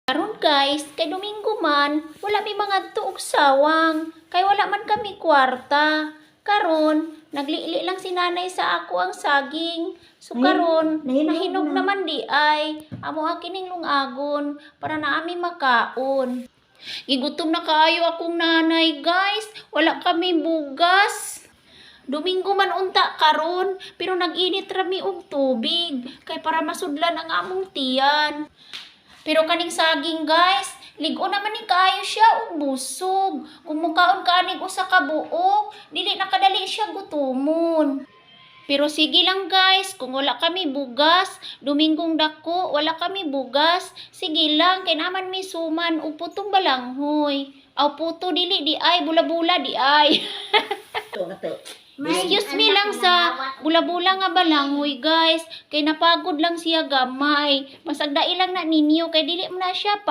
Karon guys, kay Domingo man, wala mi mga tuog sawang. Kay wala man kami kwarta. Karon, naglili lang si nanay sa ako ang saging. So karon, nahinog naman di ay. Amo kining lungagon para na ami makaon. Gigutom na kaayo akong nanay guys. Wala kami bugas. Domingo man unta karon, pero nag-init rami og tubig kay para masudlan ang among tiyan. Pero kaning saging guys, ligo naman ni kaayo siya og busog. Kung mukaon kanig usa ka buok, dili nakadali siya gutomon. Pero sige lang guys, kung wala kami bugas, Domingong dako, wala kami bugas, sige lang, kay naman may suman o putong balanghoy. Aw puto dili di ay, bula-bula di ay. Excuse me lang sa bula-bula nga balanghoy guys, kay napagod lang siya gamay. Masagdai lang na ninyo, kay dili mo na siya